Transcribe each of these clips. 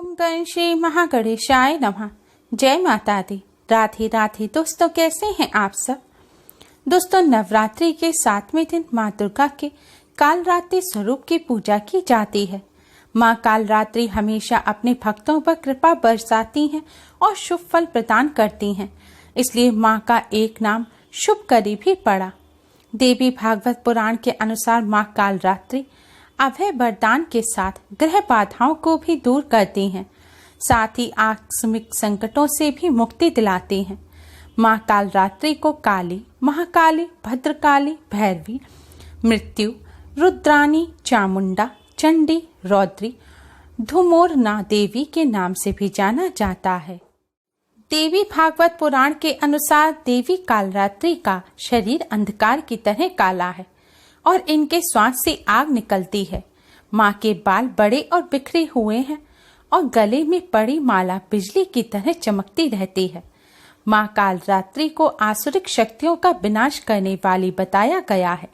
ओम गण श्री महागणेशाय नमः। जय माता दी। राधे राधे। दोस्तों, कैसे हैं आप सब। दोस्तों, नवरात्रि के 7वें दिन माँ दुर्गा के कालरात्रि स्वरूप की पूजा की जाती है। माँ कालरात्रि हमेशा अपने भक्तों पर कृपा बरसाती हैं और शुभ फल प्रदान करती हैं। इसलिए माँ का एक नाम शुभकरी भी पड़ा। देवी भागवत पुराण के अनुसार माँ कालरात्रि अभय वरदान के साथ ग्रह बाधाओं को भी दूर करती हैं, साथ ही आकस्मिक संकटों से भी मुक्ति दिलाती हैं। माँ कालरात्रि को काली, महाकाली, भद्रकाली, भैरवी, मृत्यु, रुद्रानी, चामुंडा, चंडी, रौद्री, धुमोरना देवी के नाम से भी जाना जाता है। देवी भागवत पुराण के अनुसार देवी कालरात्रि का शरीर अंधकार की तरह काला है और इनके श्वास से आग निकलती है। माँ के बाल बड़े और बिखरे हुए हैं और गले में पड़ी माला बिजली की तरह चमकती रहती है। माँ कालरात्रि को आसुरिक शक्तियों का विनाश करने वाली बताया गया है।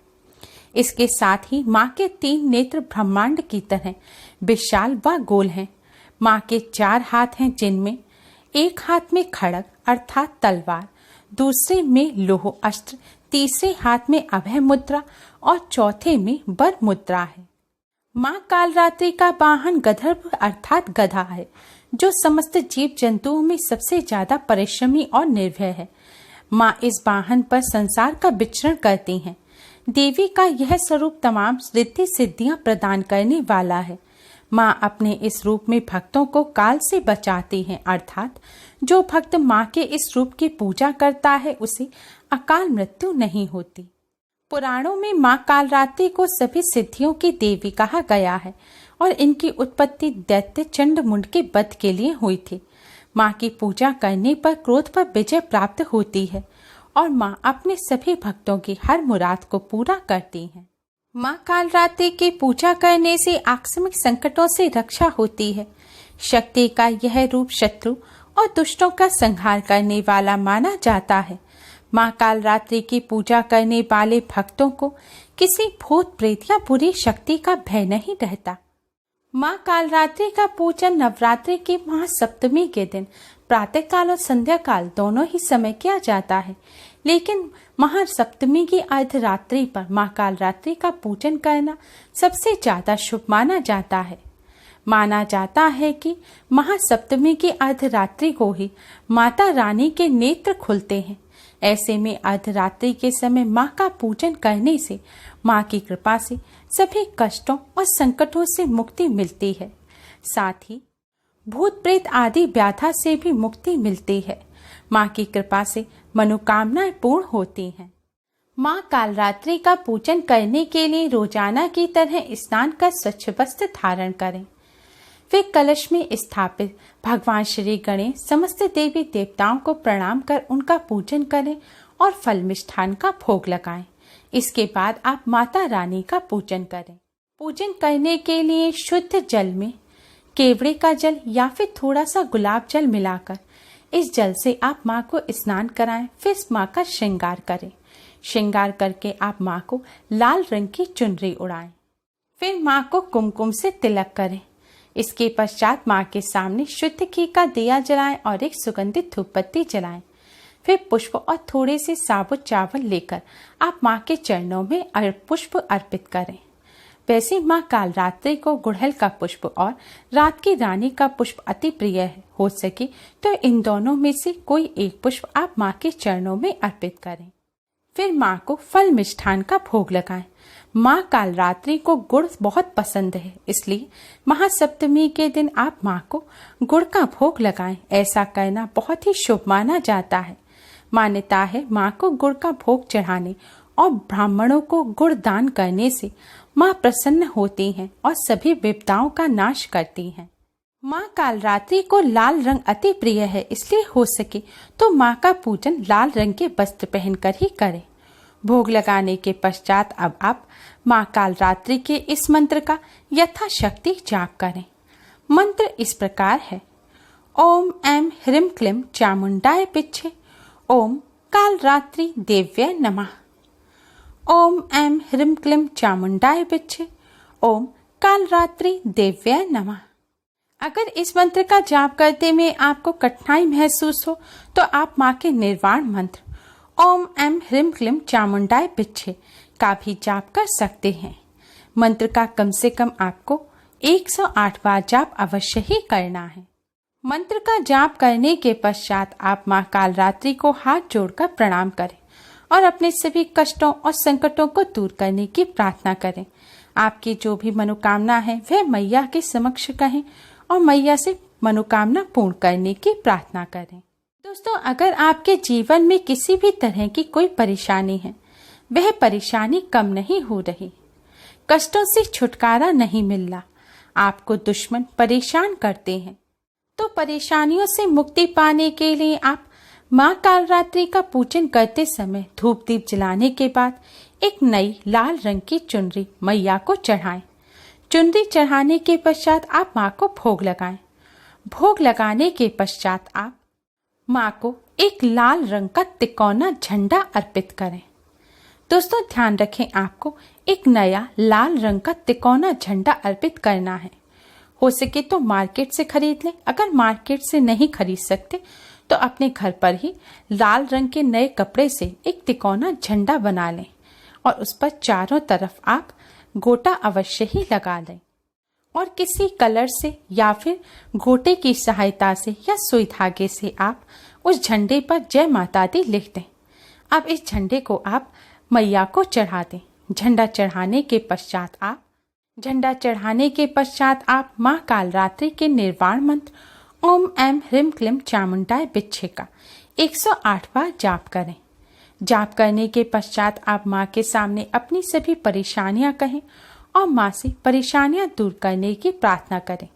इसके साथ ही माँ के 3 नेत्र ब्रह्मांड की तरह विशाल व गोल हैं। माँ के 4 हाथ हैं, जिनमें एक हाथ में खड्ग अर्थात तलवार, दूसरे में लोह अस्त्र, तीसरे हाथ में अभय मुद्रा और चौथे में वर मुद्रा है। माँ कालरात्रि का वाहन गंधर्व अर्थात गधा है, जो समस्त जीव जंतुओं में सबसे ज्यादा परिश्रमी और निर्भय है। माँ इस वाहन पर संसार का विचरण करती हैं। देवी का यह स्वरूप तमाम रिद्धि सिद्धियां प्रदान करने वाला है। माँ अपने इस रूप में भक्तों को काल से बचाती हैं, अर्थात जो भक्त माँ के इस रूप की पूजा करता है उसे अकाल मृत्यु नहीं होती। पुराणों में माँ कालरात्रि को सभी सिद्धियों की देवी कहा गया है और इनकी उत्पत्ति दैत्य चंडमुंड के वध के लिए हुई थी। माँ की पूजा करने पर क्रोध पर विजय प्राप्त होती है और माँ अपने सभी भक्तों की हर मुराद को पूरा करती हैं। माँ कालरात्रि की पूजा करने से आकस्मिक संकटों से रक्षा होती है। शक्ति का यह रूप शत्रु और दुष्टों का संहार करने वाला माना जाता है। माँ कालरात्रि की पूजा करने वाले भक्तों को किसी भूत प्रेत या बुरी शक्ति का भय नहीं रहता। माँ कालरात्रि का पूजन नवरात्रि की महासप्तमी के दिन प्रातःकाल और संध्या काल दोनों ही समय किया जाता है, लेकिन महासप्तमी की अर्धरात्रि पर माँ कालरात्रि का पूजन करना सबसे ज्यादा शुभ माना जाता है। माना जाता है कि महासप्तमी की अर्धरात्रि को ही माता रानी के नेत्र खुलते हैं। ऐसे में अर्धरात्रि के समय माँ का पूजन करने से माँ की कृपा से सभी कष्टों और संकटों से मुक्ति मिलती है। साथ ही भूत प्रेत आदि व्याधा से भी मुक्ति मिलती है। माँ की कृपा से मनोकामनाएं पूर्ण होती हैं। माँ कालरात्रि का पूजन करने के लिए रोजाना की तरह स्नान कर स्वच्छ वस्त्र धारण करें। वे कलश में स्थापित भगवान श्री गणेश समस्त देवी देवताओं को प्रणाम कर उनका पूजन करें और फल मिष्ठान का भोग लगाएं। इसके बाद आप माता रानी का पूजन करें। पूजन करने के लिए शुद्ध जल में केवड़े का जल या फिर थोड़ा सा गुलाब जल मिलाकर इस जल से आप माँ को स्नान कराएं। फिर माँ का श्रृंगार करें। श्रृंगार करके आप माँ को लाल रंग की चुनरी उड़ाएं। फिर माँ को कुमकुम से तिलक करें। इसके पश्चात माँ के सामने शुद्ध घी का दिया जलाएं और एक सुगंधित धूप बत्ती जलाएं। फिर पुष्प और थोड़े से साबुत चावल लेकर आप माँ के चरणों में पुष्प अर्पित करें। वैसे माँ कालरात्रि को गुड़हल का पुष्प और रात की रानी का पुष्प अति प्रिय है। हो सके तो इन दोनों में से कोई एक पुष्प आप माँ के चरणों में अर्पित करें। फिर माँ को फल मिष्ठान का भोग लगाएं। माँ कालरात्रि को गुड़ बहुत पसंद है, इसलिए महासप्तमी के दिन आप माँ को गुड़ का भोग लगाएं। ऐसा करना बहुत ही शुभ माना जाता है। मान्यता है माँ को गुड़ का भोग चढ़ाने और ब्राह्मणों को गुड़ दान करने से माँ प्रसन्न होती हैं और सभी विपदाओं का नाश करती हैं। माँ कालरात्रि को लाल रंग अति प्रिय है, इसलिए हो सके तो माँ का पूजन लाल रंग के वस्त्र पहनकर ही करें। भोग लगाने के पश्चात अब आप माँ कालरात्रि के इस मंत्र का यथाशक्ति जाप करें। मंत्र इस प्रकार है। ओम ऐं ह्रीं क्लीं चामुंडाय पिच्छे ओम कालरात्रि देव्यै नमः। ओम ऐं ह्रीं क्लीं चामुंडाय पिच्छे ओम कालरात्रि देव्यै नमः। अगर इस मंत्र का जाप करते में आपको कठिनाई महसूस हो तो आप माँ के निर्वाण मंत्र ओम ऐं ह्रीं क्लीं चामुंडाय बिच्छे का भी जाप कर सकते हैं। मंत्र का कम से कम आपको 108 बार जाप अवश्य ही करना है। मंत्र का जाप करने के पश्चात आप माँ कालरात्रि को हाथ जोड़कर प्रणाम करें और अपने सभी कष्टों और संकटों को दूर करने की प्रार्थना करें। आपकी जो भी मनोकामना है वह मैया के समक्ष कहें और मैया से मनोकामना पूर्ण करने की प्रार्थना करें। दोस्तों, अगर आपके जीवन में किसी भी तरह की कोई परेशानी है, वह परेशानी कम नहीं हो रही, कष्टों से छुटकारा नहीं मिल रहा, आपको दुश्मन परेशान करते हैं, तो परेशानियों से मुक्ति पाने के लिए आप माँ कालरात्रि का पूजन करते समय धूप दीप जलाने के बाद एक नई लाल रंग की चुनरी मैया को चढ़ाएं। चुनरी चढ़ाने के पश्चात आप माँ को भोग लगाएं। भोग लगाने के पश्चात आप माँ को एक लाल रंग का तिकोना झंडा अर्पित करें। दोस्तों, ध्यान रखें, आपको एक नया लाल रंग का तिकोना झंडा अर्पित करना है। हो सके तो मार्केट से खरीद लें। अगर मार्केट से नहीं खरीद सकते तो अपने घर पर ही लाल रंग के नए कपड़े से एक तिकोना झंडा बना लें और उस पर चारों तरफ आप गोटा अवश्य ही लगा लें और किसी कलर से या फिर गोटे की सहायता से या सुई धागे से आप उस झंडे पर जय माता दी लिख दें। अब इस झंडे को आप मैया को चढ़ा दें। झंडा चढ़ाने के पश्चात आप माँ कालरात्रि के निर्वाण मंत्र ओम ऐं ह्रीं क्लीं चामुंडाय बिच्छे का 108 बार जाप करें। जाप करने के पश्चात आप माँ के सामने अपनी सभी परेशानियां कहें और माँ से परेशानियां दूर करने की प्रार्थना करें।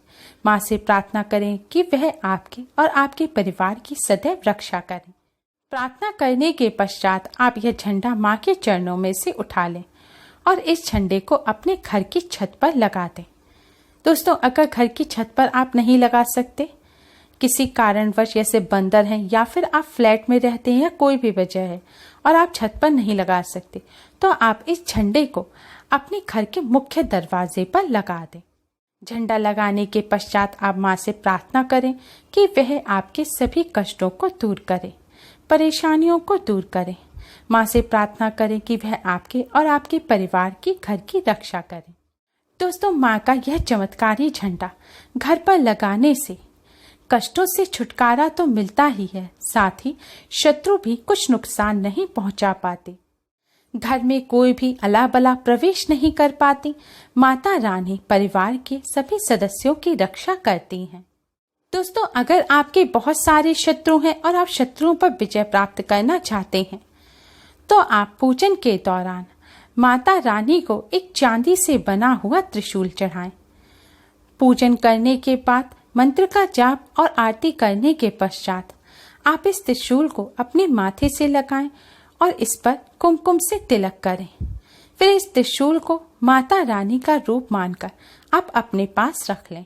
माँ से प्रार्थना करें कि वह आपके और आपके परिवार की सदैव रक्षा करें। प्रार्थना करने के पश्चात आप यह झंडा माँ के चरणों में से उठा लें और इस झंडे को अपने घर की छत पर लगा दें। दोस्तों, अगर घर की छत पर आप नहीं लगा सकते, किसी कारणवश जैसे बंदर हैं या फिर आप फ्लैट में रहते हैं या कोई भी वजह है और आप छत पर नहीं लगा सकते, तो आप इस झंडे को अपने घर के मुख्य दरवाजे पर लगा दें। झंडा लगाने के पश्चात आप माँ से प्रार्थना करें कि वह आपके सभी कष्टों को दूर करे, परेशानियों को दूर करे। माँ से प्रार्थना करें कि वह आपके और आपके परिवार की घर की रक्षा करे। दोस्तों, माँ का यह चमत्कारी झंडा घर पर लगाने से कष्टों से छुटकारा तो मिलता ही है, साथ ही शत्रु भी कुछ नुकसान नहीं पहुंचा पाते। घर में कोई भी अला बला प्रवेश नहीं कर पाती। माता रानी परिवार के सभी सदस्यों की रक्षा करती हैं। दोस्तों, अगर आपके बहुत सारे शत्रु हैं और आप शत्रुओं पर विजय प्राप्त करना चाहते हैं, तो आप पूजन के दौरान माता रानी को एक चांदी से बना हुआ त्रिशूल चढ़ाएं। पूजन करने के बाद मंत्र का जाप और आरती करने के पश्चात आप इस त्रिशूल को अपने माथे से लगाएं और इस पर कुमकुम से तिलक करें। फिर इस त्रिशूल को माता रानी का रूप मानकर आप अपने पास रख लें।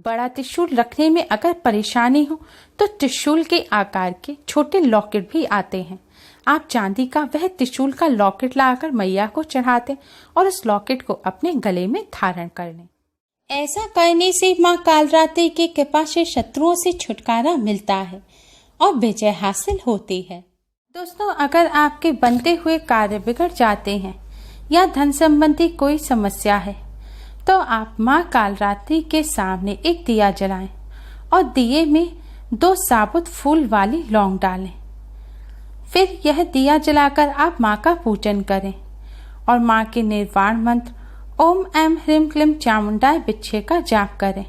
बड़ा त्रिशूल रखने में अगर परेशानी हो तो त्रिशूल के आकार के छोटे लॉकेट भी आते हैं। आप चांदी का वह त्रिशूल का लॉकेट लाकर मैया को चढ़ाते और उस लॉकेट को अपने गले में धारण कर लें। ऐसा करने से माँ कालरात्रि की कृपा से शत्रुओं से छुटकारा मिलता है और विजय हासिल होती है। दोस्तों, अगर आपके बनते हुए कार्य बिगड़ जाते हैं या धन संबंधी कोई समस्या है, तो आप माँ कालरात्रि के सामने एक दिया जलाएं और दिए में 2 साबुत फूल वाली लौंग डालें। फिर यह दिया जलाकर आप माँ का पूजन करें और माँ के निर्वाण मंत्र ओम ऐं ह्रीं क्लीं चामुंडाय बिच्छे का जाप करें।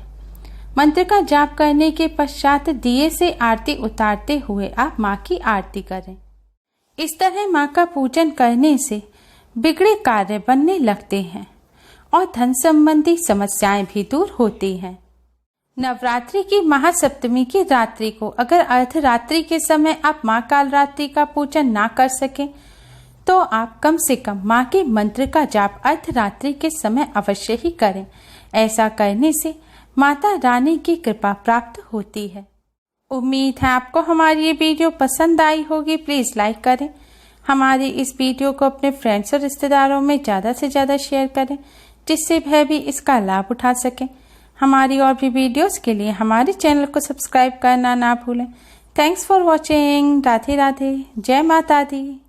मंत्र का जाप करने के पश्चात दिए से आरती उतारते हुए आप माँ की आरती करें। इस तरह माँ का पूजन करने से बिगड़े कार्य बनने लगते हैं और धन संबंधी समस्याएं भी दूर होती हैं। नवरात्रि की महासप्तमी की रात्रि को अगर अर्धरात्रि के समय आप माँ कालरात्रि का पूजन ना कर सकें, तो आप कम से कम माँ के मंत्र का जाप अर्धरात्रि के समय अवश्य ही करें। ऐसा करने से माता रानी की कृपा प्राप्त होती है। उम्मीद है आपको हमारी ये वीडियो पसंद आई होगी। प्लीज़ लाइक करें। हमारी इस वीडियो को अपने फ्रेंड्स और रिश्तेदारों में ज़्यादा से ज़्यादा शेयर करें, जिससे वह भी इसका लाभ उठा सकें। हमारी और भी वीडियोस के लिए हमारे चैनल को सब्सक्राइब करना ना भूलें। Thanks for watching. Radhe Radhe. जय माता दी।